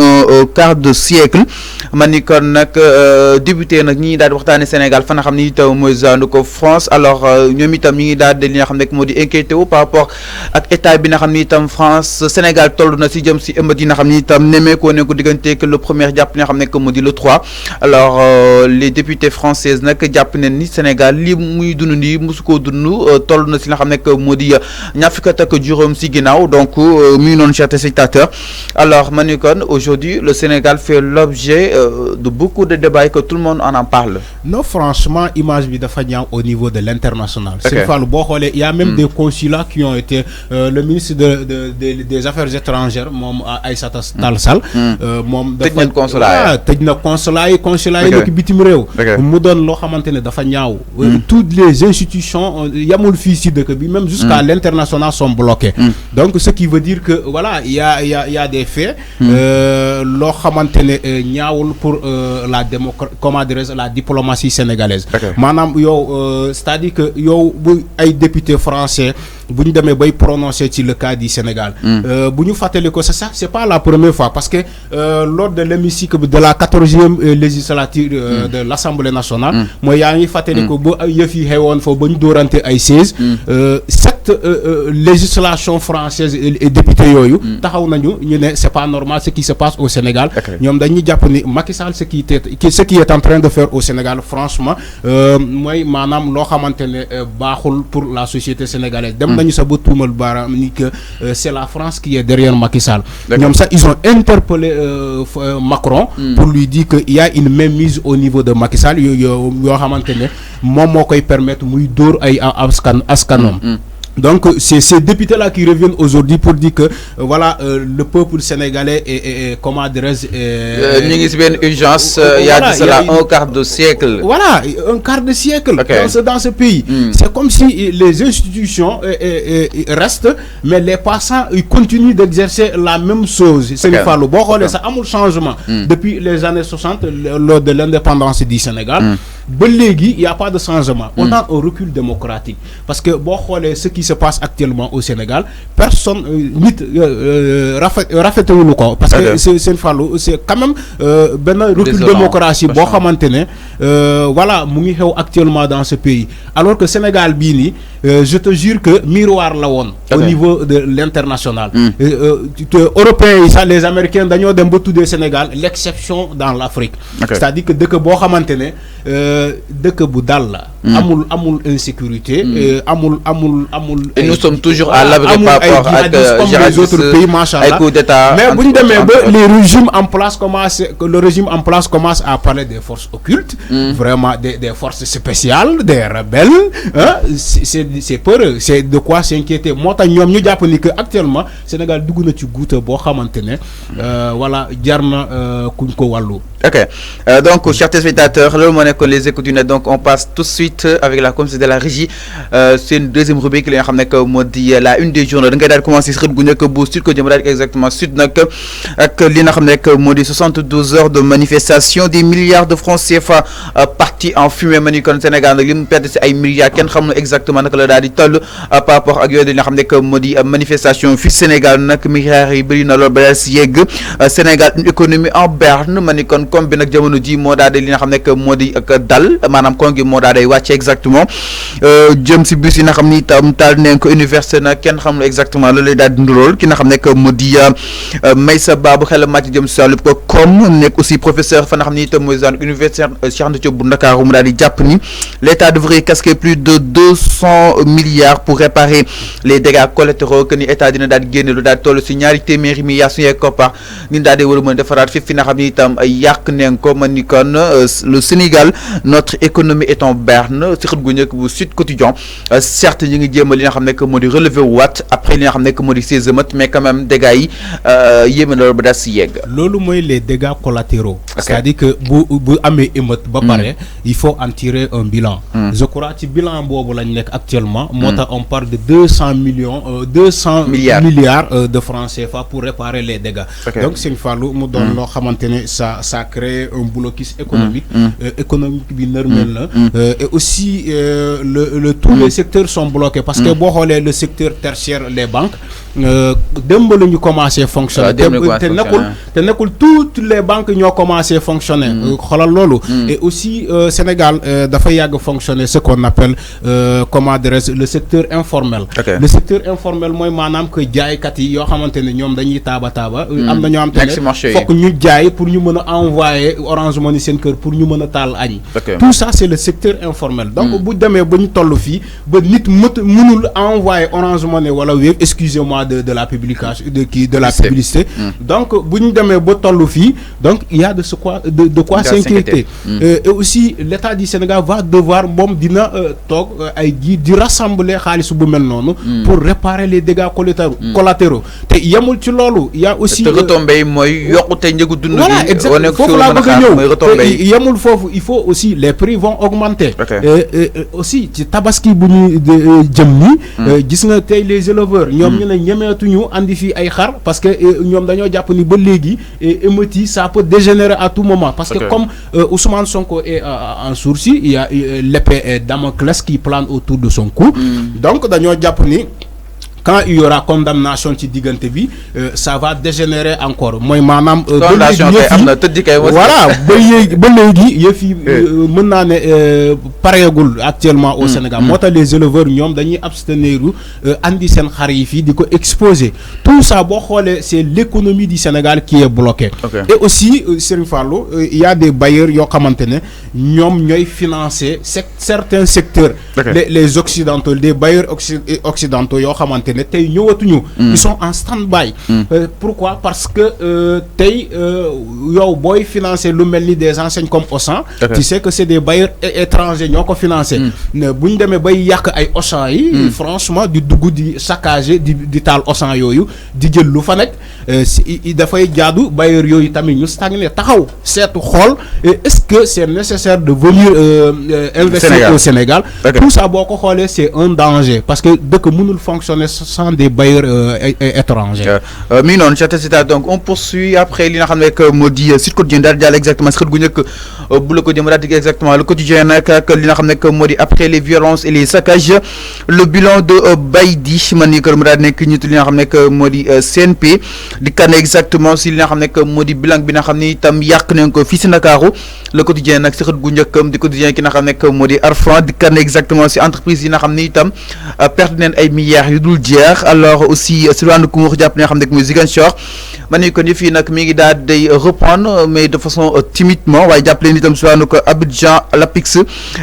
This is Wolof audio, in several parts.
un quart de siècle ma ni kon nag débuté nag ñi daal di waxtaane Sénégal fa nga xam ne itam mooy zandu ko France alors ñoom itam ñi ngi daal di li nga xam ne moo di inquiété wu par rapport ak état bi nga xam ne itam France Sénégal toll na si jëm si ëmbat yi nga xam ne itam nemmeekoo ne ko diggante que le premier jàpp li nga xam ne moo di le 3 alors les députés françaises nag jàpp ne ni Sénégal li muy dund nii mosu koo dund toll na si nga xam ne moo di ñaar fukk ak juróom si ginnaaw donc mi ngi noonu chers téléspectateurs alors ma ni kon aujourd'hui le Sénégal fait l'objet de beaucoup de débats et que tout le monde en parle. Non, franchement, image bi dafa ñaaw au niveau de l'international. C'est Fallou boo xoolee il y a même des consulats qui ont été le ministre des Affaires étrangères moom Aïssata Tall Sall moom dafa tëj na consulat yi nekk bitim réew mu doon loo xamante ne dafa ñaaw toutes les institutions yamul fii si dëkk bi même jusqu'à l'international sont bloquées donc ce qui veut dire que voilà il y a des faits loo xamante ne ñaawul pour la comment dirais-je la diplomatie sénégalaise maanaam yow c'est-à-dire que yow bu ay député français bu ñu demee bay prononcer ci le cas du Sénégal bu ñu fàttali ko c'est pas la première fois parce que lors de l'hémicycle de la 14e législature de l'Assemblée nationale mooy yaa ngi fàttali ko ba yëf yi xewoon foofu ba ñu dóorante ay 16 cette législation française et député yooyu taxaw nañu ñu ne c'est pas normal ce qui se passe au Sénégal ñoom dañuy jàpp ni Macky Sall ce qui est en train de faire au Sénégal franchement mooy maanaam loo xamante ne baaxul pour la société sénégalaise dem nañu sa ba tuumal baaraam ni que c'est la France qui est derrière Macky Sall ñoom sax ils ont interpellé Macron pour lui dire que il y a une mainmise au niveau de Macky Sall yoo xamante ne moom moo koy permettre muy dóor ay askanom donc c'est ces députés-là qui reviennent aujourd'hui pour dire que voilà le peuple sénégalais est comment dirais-je ñu ngi si benn urgence il y a de cela un quart de siècle voilà un quart de siècle dans ce pays c'est comme si les institutions restent mais les passants ils continuent d'exercer la même chose Sëñ Fallou boo xoolee ça amul changement depuis les années 60 lors de l'indépendance du Sénégal ba léegi il y a pas de changement on a un recul démocratique parce que boo xoolee ce qui se passe actuellement au Sénégal personne nit rafetewuñu ko parce que c'est Fallou c'est quand même benn recul démocratie boo xamante ne voilà mu ngi xew actuellement dans ce pays alors que Sénégal bii nii je te jure que miroir la woon au niveau de l'international européens yi sax les Américains dañoo dem ba tuddee Sénégal l'exception dans l'Afrique c'est-à-dire que dëkk boo xamante ne dëkk bu dal la amul insécurité amul et nous sommes toujours à l'abri par rapport à les autres pays machallah mais bu ñu demee ba les régimes en place commence à parler des forces occultes vraiment des forces spéciales des rebelles c'est peureux c'est de quoi s'inquiéter moo tax ñoom ñu jàpp ni que actuellement Sénégal dugg na ci guuta boo xamante ne voilà jar na kuñ ko wàllu donc chers téléspectateurs loolu moo nekkoon les écoutes du net donc on passe tout de suite avec la commission de la régie c'est une deuxième rubrique li nga xam ne que moo di la une des journaux da ngay daal di commencer si xët gu njëkk bu Sud ko jëm daal di exactement Sud nag ak li nga xam ne que moo di 72 heures de manifestation des milliards de francs CFA partis en fumée ma ni kon Sénégal nag li mu perdre si ay milliards kenn xam na exactement naka la daal di toll par rapport ak yooyu li nga xam ne que moo di manifestation fii Sénégal nag milliards yi bëri na lool ba daal si yegg Sénégal une économie en berne ma ni kon comme bi nag jamono ji moo daal di li nga xam ne que moo di dal maanaam kon gi moo daal day wàcce exactement jëm si bus yi nga xam ni itam taal nañ ko université nag kenn xam na exactement loolu lay daal di ndurool ki nga xam ne que moo di Maysa Babou xel màcc jëm si wàllu ko comme nekk aussi professeur fa nga xam ni itam mooy zone universitaire Cheikh Anta Diop bu Ndakaaru mu daal di jàpp ni l'État devrait casquer plus de 200 milliards pour réparer les dégâts collatéraux que ni état dina daal di génne lu daal di toll si ñaari téeméeri milliards suñuy koppar ni daal di war a mën a defaraat fi nga xam ni itam yàq neen ko ma ni kon le Sénégal notre économie est en berne si xët gu njëkk bu Sud Quotidien certes ñu ngi jéem a li nga xam ne que moo di relever waat après li nga xam ne que moo di ces émeutes mais quand même dégâts yi yéeme na loolu ba daal si yegg loolu mooy les dégâts collatéraux c'est-à-dire que bu amee émeute ba pare il faut en tirer un bilan je crois ci bilan boobu lañ nekk actuellement moo tax on parle de 200 milliards de francs CFA pour réparer les dégâts donc Sëñ Fallou mu doon loo xamante ne ça créé un blocus économique. Économique bi normal et aussi tous les secteurs sont bloqués parce que bon le secteur tertiaire, les banques demb la ñu commencé fonctionner. te nekkul toutes les banques ñoo commencé fonctionner. xolal lolu et aussi Sénégal dafa yàgg fonctionner ce qu'on appelle comment dirais-je le secteur informel. Le secteur informel mooy maanaam que jaaykat yi yoo xamante ne ñoom dañuy taaba am na ñoo xam te ne fokk ñu jaay pour ñu mën a envoyer Orange Money seen kër pour ñu mën a taal añ. Tout ça c'est le secteur informel. Donc bu demee ba ñu toll fii ba nit mënul envoyer Orange Money wala Wave, excusez-moi de la publication de la publicité. Donc bu ñu demee ba toll fii donc il y a de quoi s'inquiéter. Et aussi l'État du Sénégal va devoir moom dina toog ay di rassembler xaalis bu mel noonu pour réparer les dégâts collatéraux te yemul ci loolu il y a aussi retombées mooy yokkute njëgu dund gi voilà exactement foofu laa bëgg a ñëw yemul foofu il faut aussi les prix vont augmenter aussi ci tabaski bu ñu jëm ni gis nga tey les éleveurs ñoom ñu ne ñemeetuñu andi fii ay xar parce que ñoom dañoo jàpp ni ba léegi émeutes yi ça peut dégénérer à tout moment parce que comme Ousmane Sonko est en sursis il y a l'épée Damoclès qui plane autour de son cou donc dañoo jàpp ni quand il y aura condamnation ci diggante bi ça va dégénérer encore mooy maanaam voilà ba léegi yëf yi mën naa ne pareegul actuellement au Sénégal moo tax les éleveurs ñoom dañuy abstenir andi seen xar yi fii di ko exposer tout ça boo xoolee c'est l'économie du Sénégal qui est bloquée et aussi Serigne Fallou il y a des bailleurs yoo xamante ne ñoom ñooy financer certains secteurs les occidentaux des bailleurs occidentaux yoo xamante tey ñëwatuñu ils sont en stand-by pourquoi parce que tey yow booy financer lu mel ni des enseignes comme Auchan tu sais que c'est des bailleurs étrangers ñoo ko financer bu ñu demee bay yàq ay Auchan yi franchement di dugg di saccager di taal Auchan yooyu di jël lu fa nekk dafay jaadu bailleurs yooyu tamit ñu stagner taxaw seetu xool est-ce que c'est nécessaire de venir investir au Sénégal tout ça boo ko xoolee c'est un danger parce que dëkk mënul fonctionner sans des bailleurs étrangers. Mi non, donc on poursuit après li nga xam ne que moo di Sud Quotidien daal di jàll exactement si xët gu njëkk bu la ko jëm daal di exactement le quotidien nag ak li nga xam ne que moo di après les violences et les saccages le bilan de Baydi man ni kër mu daal di nekk ñitu li nga xam ne que moo di CNP di kan exactement si li nga xam ne que moo di bilan bi nga xam ne itam yàq nañ ko fii si Ndakaaru le quotidien nag si xët gu njëkkam di quotidien ki nga xam ne que moo di Arfan di kan exactement si entreprise yi nga xam ne itam perte neen ay milliards yu dul jeex alors aussi si wàllu Koungheul jàpp li nga xam ne mooy Ziguinchor man ni ko ni fii nag mi ngi daal day reprendre mais de façon timidement waaye jàpp leen itam si wàllu ko Abidjan l'APIX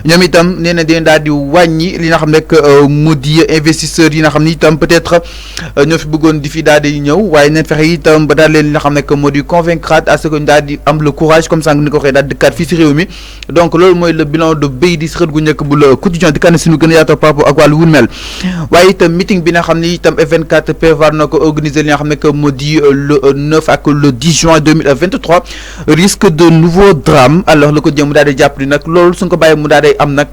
ñoom itam nee na dañ daal di wàññi li nga xam ne moo di investisseurs yi nga xam ne itam peut-être ñoo fi bëggoon di fi daal di ñëw waaye neen fexe itam ba daal leen li nga xam ne moo di convaincre à ce que ñu daal di am le courage comme ça ni ko waxee daal di dëkkaat fii si réew mi donc loolu mooy le bilan de Baydi si xët gu njëkk bu le quotidien di kan si ñu gën a yaatoo par rapport ak wàllu wun mel waaye itam meeting bi nga xam ne itam F24 prévoir na ko organiser li nga xam ne que moo di le 9 ak le 10 juin 2023 risque de nouveau drame alors le quotidien mu daal di jàpp ni nag loolu su ñu ko bàyyi mu daal di am nag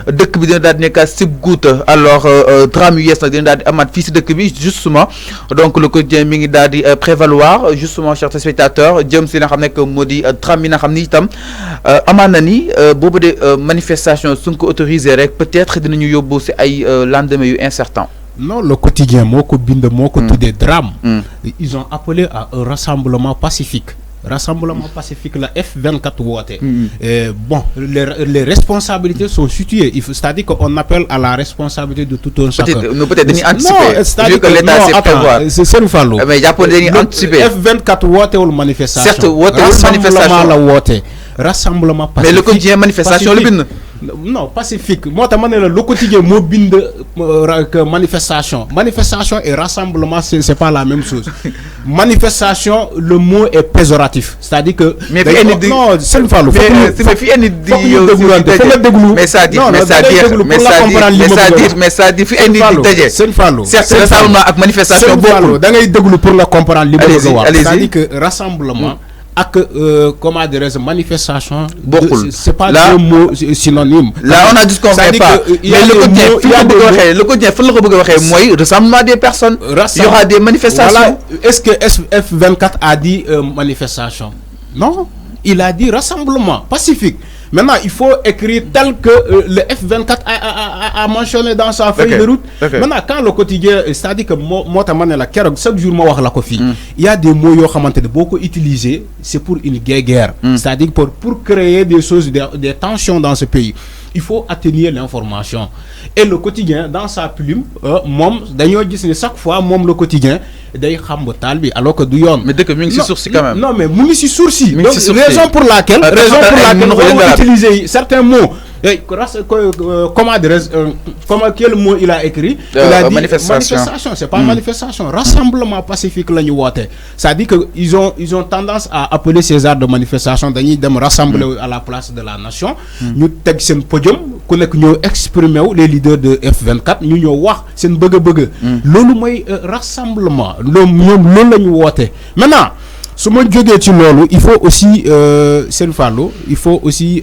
dëkk bi dina daal di nekk sib guuta alors drame yu yees nag dina daal di amaat fii si dëkk bi justement donc le quotidien mi ngi daal di prévaloir justement chers spectateurs jëm si li nga xam ne que moo di drame yi nga xam ni itam amaan na ni boobu de manifestation su ñu ko autorisé rek peut-être dinañu yóbbu si ay lendemain yu incertain. Non, le quotidien moko bind moko des drames. Ils ont appelé à un rassemblement pacifique. Rassemblement pacifique, la F24 woote. Bon, les responsabilités sont situées. C'est-à-dire qu'on appelle à la responsabilité de tout un chacun. Peut-être dañuy anticiper. Non, c'est-à-dire que non, c'est Serigne Fallou. Mais jàppoon dañuy anticiper. F24 wootewul manifestation. Certes, wootewul manifestation la woote. Rassemblement pacifique. Mais le quotidien manifestation le bind. Non, pacifique. Moi, le quotidien mobile de manifestation. Manifestation et rassemblement, c'est pas la même chose. Manifestation, le mot est péjoratif. C'est-à-dire que. Mais non, c'est une fois. Mais ça dit, c'est une fois. C'est rassemblement avec manifestation. Pour la comprendre, c'est-à-dire que rassemblement. Comment dirais-je, manifestation, c'est pas deux mots synonymes. Là, on a dit qu'on ne fait pas. Mais le quotidien, il faut le rassemblement des personnes. Il y aura des manifestations. Voilà. Est-ce que F24 a dit manifestation? Non. il a dit rassemblement pacifique. Maintenant, il faut écrire tel que le F24 a mentionné dans sa feuille de route. Maintenant, quand le quotidien, c'est-à-dire que chaque jour, il y a des mots qui sont beaucoup utilisés, c'est pour une guerre. C'est-à-dire pour créer des choses, des tensions dans ce pays. Il faut atténuer l'information. Et le quotidien, dans sa plume, d'ailleurs, chaque fois, le quotidien, alors que mais dès que Ming si sourcil quand même. Non, mais Ming si sourcil. Raison pour laquelle on va utiliser certains mots. Quel mot il a écrit? Il a dit manifestation. C'est pas manifestation. Rassemblement pacifique la ñu woote. Ça dit que ils ont tendance à appeler ces arts de manifestation dañuy dem rassembler à la place de la nation. Ñu teg seen podium ku nekk ñoo exprimer wu les leaders de F24 ñu ñoo wax seen bëgg-bëgg. Loolu mooy rassemblement. Ñoom loolu la ñu woote. Maintenant su ma jógee ci loolu il faut aussi seen fàllu il faut aussi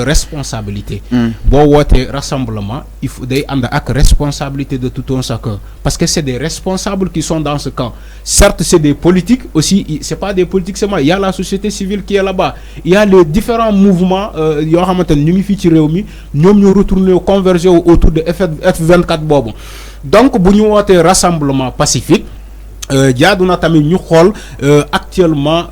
responsabilité. Boo wootee rassemblement il faut day ànd ak responsabilité de tout un chacun parce que c'est des responsables qui sont dans ce camp. Certes c'est des politiques aussi, c'est pas des politiques seulement, il y a la société civile qui est là-bas, il y a les différents mouvements yoo xamante ne ñu ngi fii ci réew mi ñoom ñoo retourner converger autour de F24 boobu. Donc bu ñu wootee rassemblement pacifique jaadu na tamit ñu xool actuellement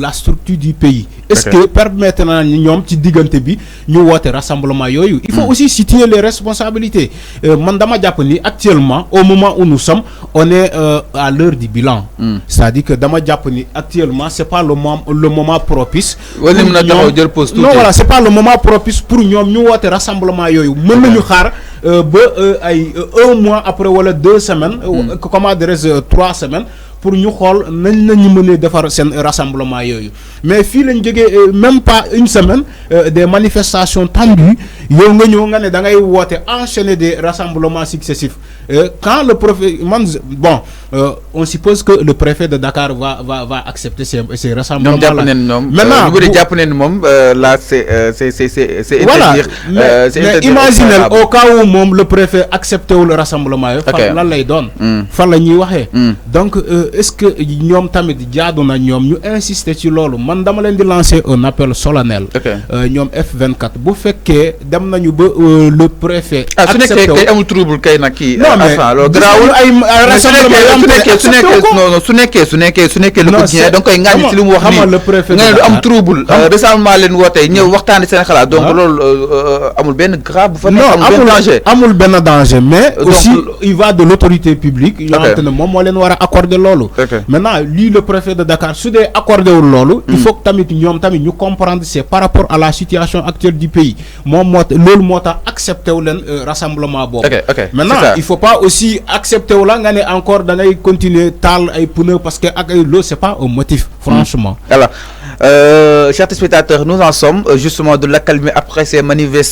la structure du pays. Est-ce que permettre na ñoom ci diggante bi ñu woote rassemblement yooyu. Il faut aussi situer les responsabilités. Man dama jàpp ni actuellement au moment où nous sommes on est à l'heure du bilan. C'est-à-dire que dama jàpp ni actuellement c'est pas le moment propice. Non voilà, c'est pas le moment propice pour ñoom ñu woote rassemblement yooyu. Mën nañu xaar ba ay 1 mois après wala 2 semaines. Comment dirais-je 3 semaines pour ñu xool nañu mënee defar seen rassemblement yooyu. Mais fii lañ jógee même pas une semaine des manifestations tendues yow nga ñëw nga ne da ngay woote enchaîner des rassemblements successifs. Quand le préfet on suppose que le préfet de Dakar va accepter ces rassemblements là. Maintenant bu jàpp ne moom là c'est voilà, mais imaginez au cas où moom le préfet accepté le rassemblement yooyu fan lan lay doon fan la ñuy waxee. Donc est-ce que ñoom tamit jaadu na ñoom ñu insister ci loolu. Man dama leen di lancer un appel solennel. ñoom F24 bu fekkee dem nañu ba le préfet accepté su nekkee kay amul trouble kay nag kii. non mais garaawul ay rassemblement su nekkee le quotidien donc koy ŋàññi ci li mu wax nii nga ne du am trouble récemment leen wootee ñëw waxtaani seen xalaat donc loolu amul benn grave bu fa nekk amul benn danger mais aussi il va de l'autorité publique yoo xamante ne moom moo leen war a accorder loolu. Maintenant lii le préfet de Dakar su dee accordé wul loolu il faut que tamit ñoom tamit ñu comprendre c'est par rapport à la situation actuelle du pays moom loolu moo tax accepté wu leen rassemblement boobu. Maintenant il faut pas aussi accepter wu la nga ne encore da ngay continuer taal ay pneus parce que ak ay loolu c'est pas un motif franchement. Alors chers téléspectateurs, nous en sommes justement de l'accalmie après ces manifestations.